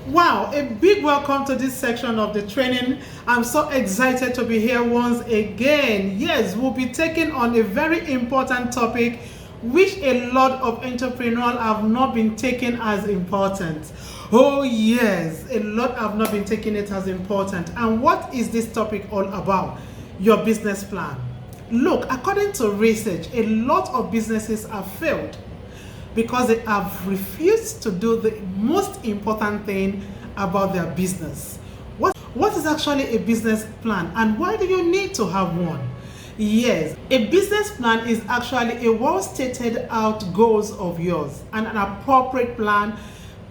Wow, a big welcome to this section of the training. I'm so excited to be here once again. Yes, we'll be taking on a very important topic which a lot of entrepreneurs have not been taking as important. Oh yes, a lot have not been taking it as important. And what is this topic all about? Your business plan. Look, according to research, a lot of businesses have failed because they have refused to do the most important thing about their business. What is actually a business plan, and why do you need to have one? Yes, a business plan is actually a well stated out goals of yours and an appropriate plan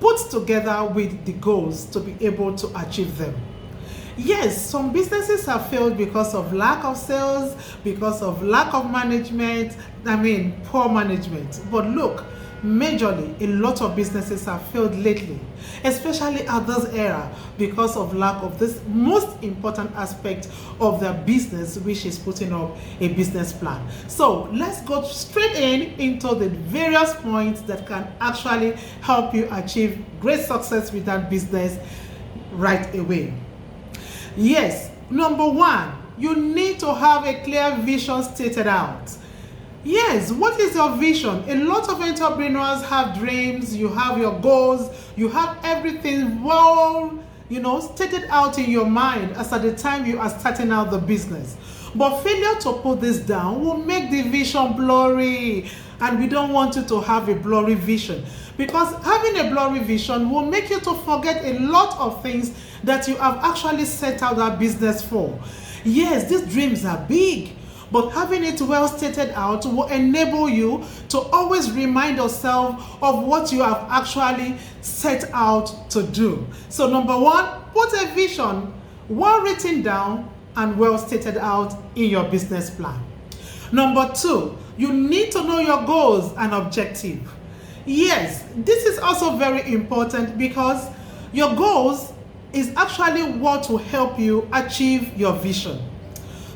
put together with the goals to be able to achieve them. Yes, some businesses have failed because of lack of sales, because of lack of management, poor management. But look, majorly, a lot of businesses have failed lately, especially at this era, because of lack of this most important aspect of their business, which is putting up a business plan. So let's go straight into the various points that can actually help you achieve great success with that business right away. Yes, number one, you need to have a clear vision stated out. Yes, what is your vision? A lot of entrepreneurs have dreams, you have your goals, you have everything well, stated out in your mind as at the time you are starting out the business. But failure to put this down will make the vision blurry, and we don't want you to have a blurry vision, because having a blurry vision will make you to forget a lot of things that you have actually set out that business for. Yes, these dreams are big, but having it well stated out will enable you to always remind yourself of what you have actually set out to do. So number one, put a vision well written down and well stated out in your business plan. Number two, you need to know your goals and objective. Yes, this is also very important because your goals is actually what will help you achieve your vision.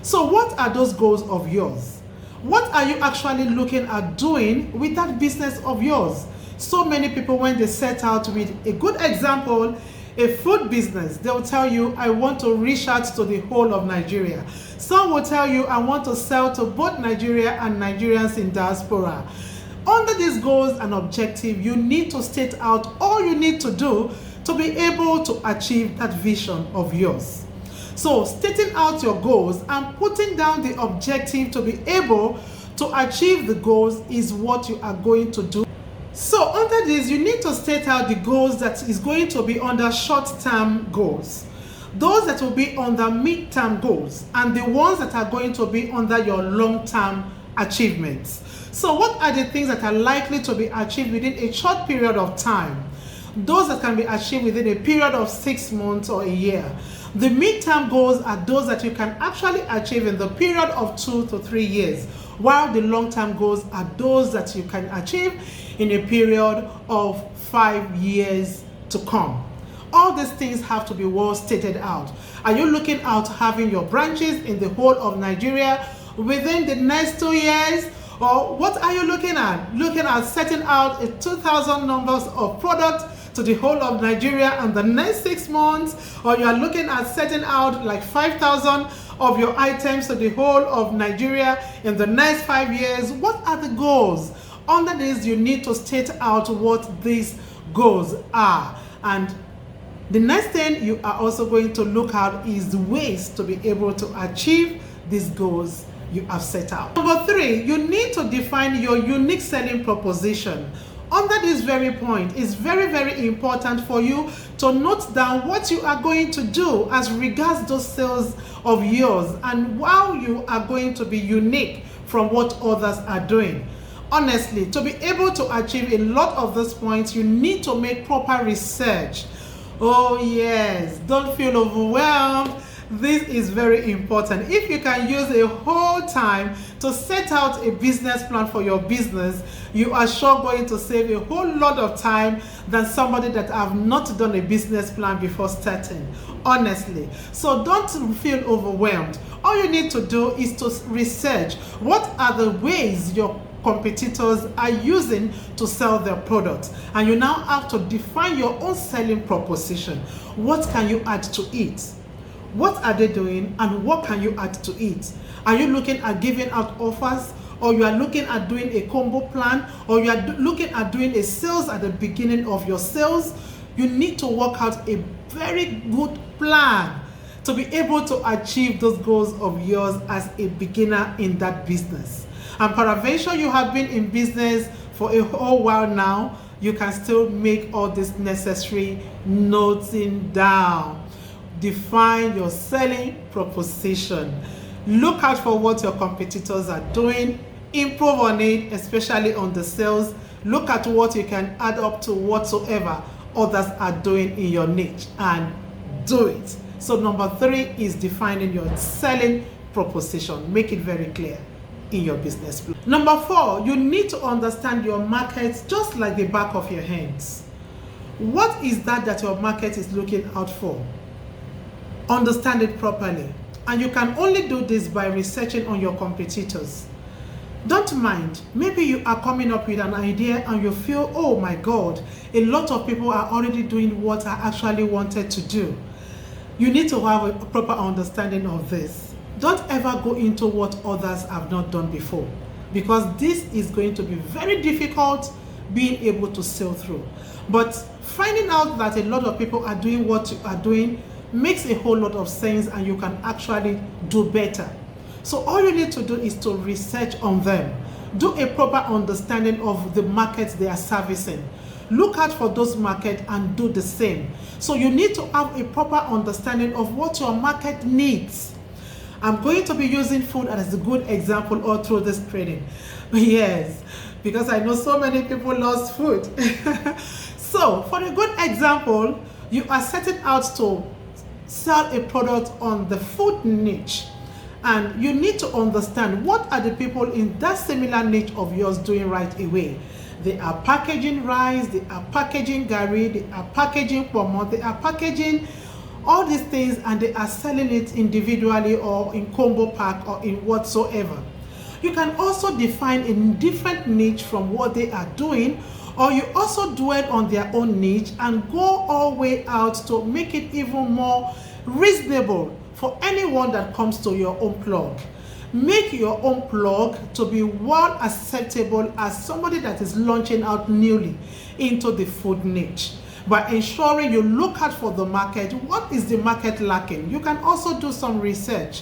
So what are those goals of yours? What are you actually looking at doing with that business of yours? So many people, when they set out with a good example, a food business, they'll tell you, I want to reach out to the whole of Nigeria. Some will tell you, I want to sell to both Nigeria and Nigerians in diaspora. Under these goals and objectives, you need to state out all you need to do to be able to achieve that vision of yours. So stating out your goals and putting down the objective to be able to achieve the goals is what you are going to do. So under this, you need to state out the goals that is going to be under short-term goals, those that will be under mid-term goals, and the ones that are going to be under your long-term achievements. So what are the things that are likely to be achieved within a short period of time? Those that can be achieved within a period of 6 months or a year. The midterm goals are those that you can actually achieve in the period of 2 to 3 years, while the long-term goals are those that you can achieve in a period of 5 years to come. All these things have to be well stated out. Are you looking at having your branches in the whole of Nigeria within the next 2 years? Or what are you looking at? Looking at setting out a 2,000 numbers of products to the whole of Nigeria in the next 6 months? Or you are looking at setting out like 5,000 of your items to the whole of Nigeria in the next 5 years? What are the goals? Under this, you need to state out what these goals are. And the next thing you are also going to look at is the ways to be able to achieve these goals you have set out. Number three, you need to define your unique selling proposition. Under this very point, it's very, very important for you to note down what you are going to do as regards those sales of yours and how you are going to be unique from what others are doing. Honestly, to be able to achieve a lot of these points, you need to make proper research. Oh yes, don't feel overwhelmed. This is very important. If you can use a whole time to set out a business plan for your business, you are sure going to save a whole lot of time than somebody that have not done a business plan before starting. Honestly. So don't feel overwhelmed. All you need to do is to research what are the ways your competitors are using to sell their products. And you now have to define your own selling proposition. What can you add to it? What are they doing and what can you add to it? Are you looking at giving out offers, or you are looking at doing a combo plan, or you are looking at doing a sales at the beginning of your sales? You need to work out a very good plan to be able to achieve those goals of yours as a beginner in that business. And peradventure you have been in business for a whole while now, you can still make all this necessary noting down. Define your selling proposition. Look out for what your competitors are doing. Improve on it, especially on the sales. Look at what you can add up to whatsoever others are doing in your niche and do it. So number 3 is defining your selling proposition. Make it very clear in your business plan. Number 4, you need to understand your market just like the back of your hands. What is that your market is looking out for? Understand it properly. And you can only do this by researching on your competitors. Don't mind, maybe you are coming up with an idea and you feel, oh my God, a lot of people are already doing what I actually wanted to do. You need to have a proper understanding of this. Don't ever go into what others have not done before, because this is going to be very difficult being able to sail through. But finding out that a lot of people are doing what you are doing makes a whole lot of sense, and you can actually do better. So all you need to do is to research on them. Do a proper understanding of the markets they are servicing. Look out for those markets and do the same. So you need to have a proper understanding of what your market needs. I'm going to be using food as a good example all through this training. Yes, because I know so many people lost food. So for a good example, you are setting out to sell a product on the food niche, and you need to understand what are the people in that similar niche of yours doing right away. They are packaging rice, they are packaging gari, they are packaging pomo, they are packaging all these things, and they are selling it individually or in combo pack or in whatsoever. You can also define a different niche from what they are doing, or you also dwell on their own niche and go all the way out to make it even more reasonable for anyone that comes to your own plug. Make your own plug to be well acceptable as somebody that is launching out newly into the food niche, by ensuring you look out for the market. What is the market lacking? You can also do some research.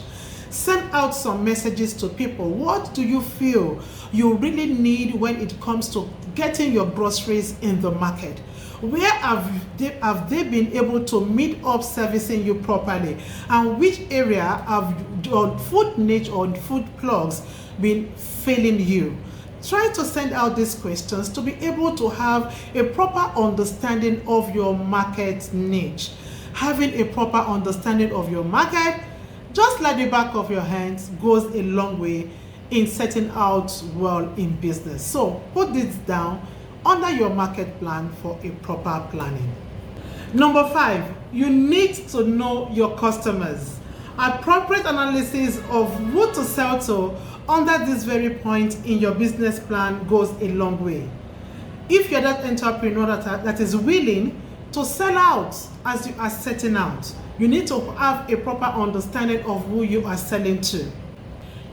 Send out some messages to people. What do you feel you really need when it comes to getting your groceries in the market? Where have they been able to meet up servicing you properly? And which area have your food niche or food plugs been failing you? Try to send out these questions to be able to have a proper understanding of your market niche. Having a proper understanding of your market, just like the back of your hands, goes a long way in setting out well in business. So put this down under your market plan for a proper planning. Number 5, you need to know your customers. Appropriate analysis of who to sell to under this very point in your business plan goes a long way. If you're that entrepreneur that is willing to sell out as you are setting out, you need to have a proper understanding of who you are selling to.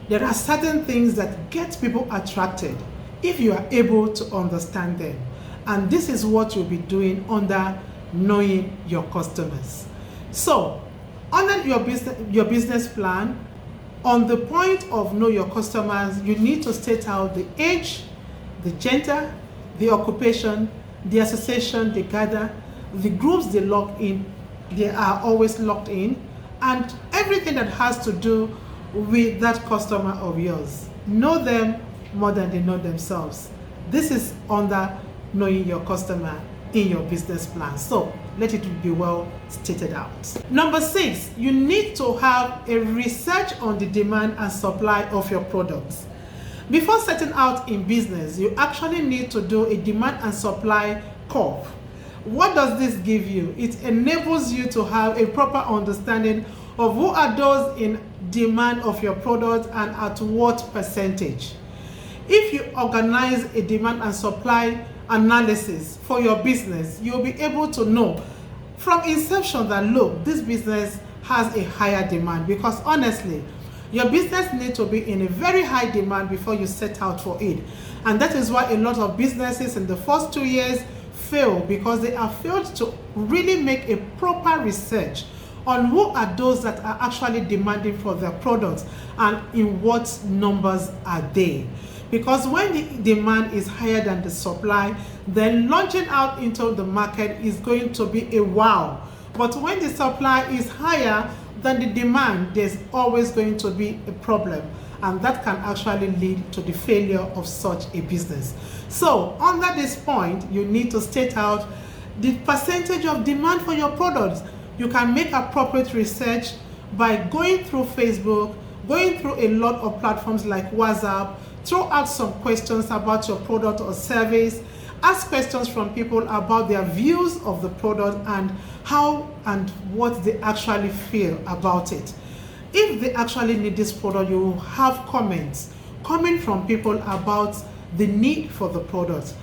There are certain things that get people attracted if you are able to understand them. And this is what you'll be doing under knowing your customers. So, under your business plan, on the point of know your customers, you need to state out the age, the gender, the occupation, the association they gather, the groups they are always locked in, and everything that has to do with that customer of yours. Know them more than they know themselves. This is under knowing your customer in your business plan. So let it be well stated out. Number 6, you need to have a research on the demand and supply of your products. Before setting out in business, you actually need to do a demand and supply curve. What does this give you? It enables you to have a proper understanding of who are those in demand of your product and at what percentage. If you organize a demand and supply analysis for your business, you'll be able to know from inception that, look, this business has a higher demand, because honestly, your business needs to be in a very high demand before you set out for it. And that is why a lot of businesses in the first 2 years fail, because they have failed to really make a proper research on who are those that are actually demanding for their products and in what numbers are they. Because when the demand is higher than the supply, then launching out into the market is going to be a wow. But when the supply is higher than the demand, there's always going to be a problem, and that can actually lead to the failure of such a business. So under this point, you need to state out the percentage of demand for your products. You can make appropriate research by going through Facebook, going through a lot of platforms like WhatsApp, throw out some questions about your product or service, ask questions from people about their views of the product and how and what they actually feel about it. If they actually need this product, you will have comments coming from people about the need for the product.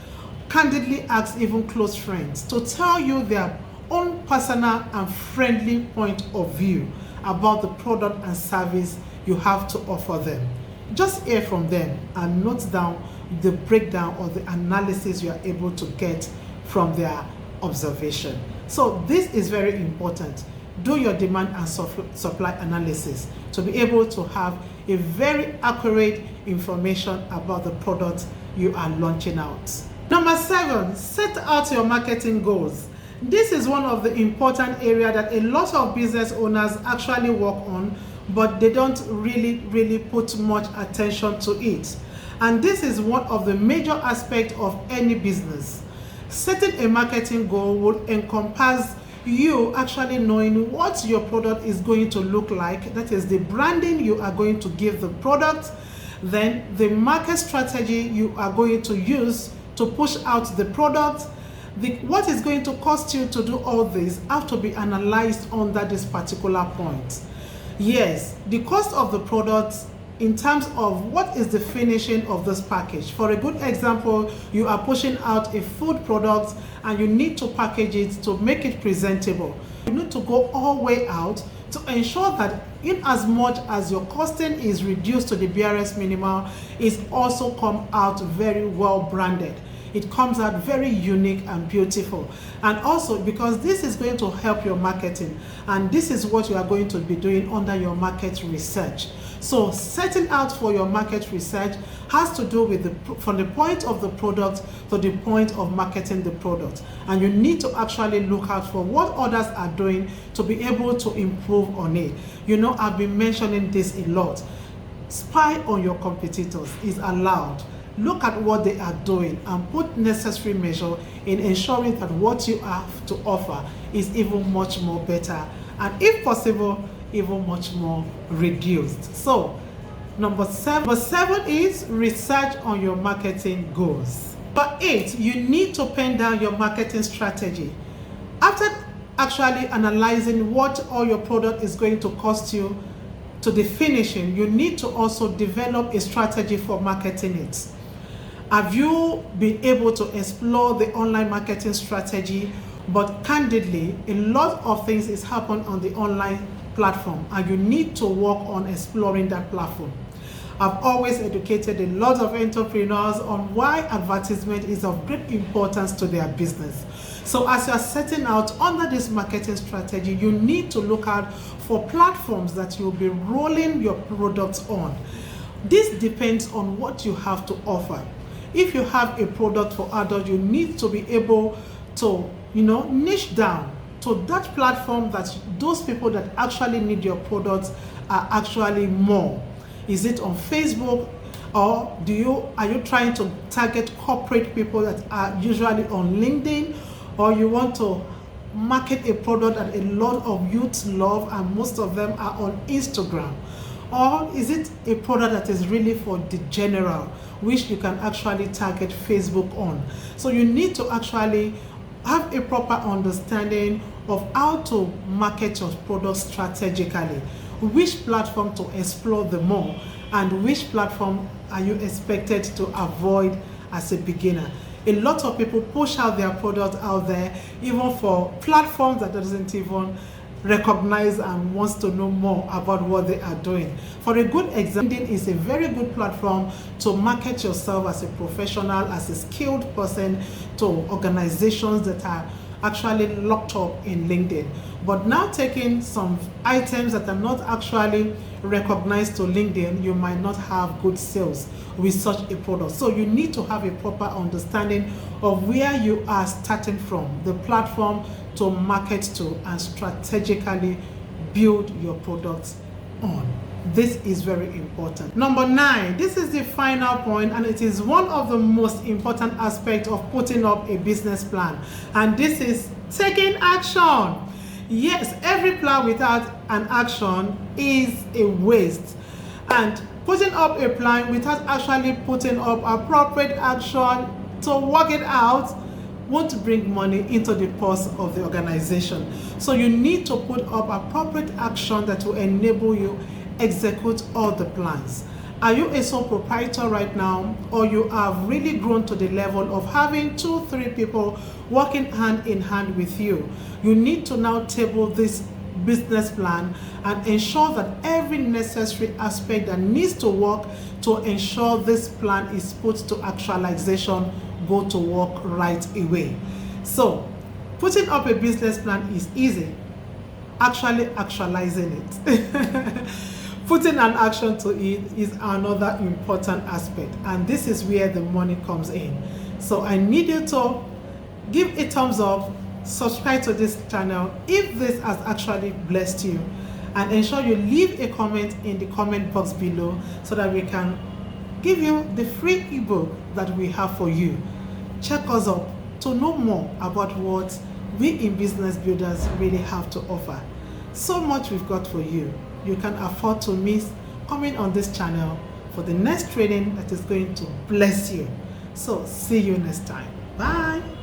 Candidly ask even close friends to tell you their own personal and friendly point of view about the product and service you have to offer them. Just hear from them and note down the breakdown or the analysis you are able to get from their observation. So this is very important. Do your demand and supply analysis to be able to have a very accurate information about the product you are launching out. Number 7, set out your marketing goals. This is one of the important areas that a lot of business owners actually work on, but they don't really put much attention to it. And this is one of the major aspects of any business. Setting a marketing goal would encompass you actually knowing what your product is going to look like. That is the branding you are going to give the product, then the market strategy you are going to use to push out the product. What is going to cost you to do all this have to be analyzed under this particular point. Yes, the cost of the product in terms of what is the finishing of this package. For a good example, you are pushing out a food product and you need to package it to make it presentable. You need to go all the way out to ensure that in as much as your costing is reduced to the barest minimal, it's also come out very well branded. It comes out very unique and beautiful. And also because this is going to help your marketing, and this is what you are going to be doing under your market research. So setting out for your market research has to do with from the point of the product to the point of marketing the product. And you need to actually look out for what others are doing to be able to improve on it. You know, I've been mentioning this a lot. Spy on your competitors is allowed. Look at what they are doing and put necessary measure in ensuring that what you have to offer is even much more better, and if possible, even much more reduced. So number seven is research on your marketing goals. Number 8, you need to pen down your marketing strategy. After actually analyzing what all your product is going to cost you to the finishing, you need to also develop a strategy for marketing it. Have you been able to explore the online marketing strategy? But candidly, a lot of things is happening on the online platform, and you need to work on exploring that platform. I've always educated a lot of entrepreneurs on why advertisement is of great importance to their business. So as you are setting out under this marketing strategy, you need to look out for platforms that you'll be rolling your products on. This depends on what you have to offer. If you have a product for adults, you need to be able to, niche down to that platform that those people that actually need your products are actually more. Is it on Facebook, or are you trying to target corporate people that are usually on LinkedIn, or you want to market a product that a lot of youths love and most of them are on Instagram? Or is it a product that is really for the general, which you can actually target Facebook on? So you need to actually have a proper understanding of how to market your product strategically, which platform to explore the more, and which platform are you expected to avoid as a beginner. A lot of people push out their product out there, even for platforms that doesn't even recognize and wants to know more about what they are doing. For a good example, LinkedIn is a very good platform to market yourself as a professional, as a skilled person to organizations that are actually locked up in LinkedIn. But now taking some items that are not actually recognized to LinkedIn, you might not have good sales with such a product. So you need to have a proper understanding of where you are starting from, the platform to market to, and strategically build your products on. This is very important. Number 9, this is the final point, and it is one of the most important aspects of putting up a business plan, and this is taking action. Yes, every plan without an action is a waste, and putting up a plan without actually putting up appropriate action to work it out won't bring money into the purse of the organization. So you need to put up appropriate action that will enable you execute all the plans. Are you a sole proprietor right now, or you have really grown to the level of having 2-3 people working hand in hand with you? You need to now table this business plan and ensure that every necessary aspect that needs to work to ensure this plan is put to actualization go to work right away. So putting up a business plan is easy. Actually actualizing it putting an action to it is another important aspect, and this is where the money comes in. So I need you to give a thumbs up, subscribe to this channel if this has actually blessed you, and ensure you leave a comment in the comment box below so that we can give you the free ebook that we have for you. Check us out to know more about what we in Business Builders really have to offer. So much we've got for you. You can afford to miss coming on this channel for the next training that is going to bless you. So see you next time. Bye.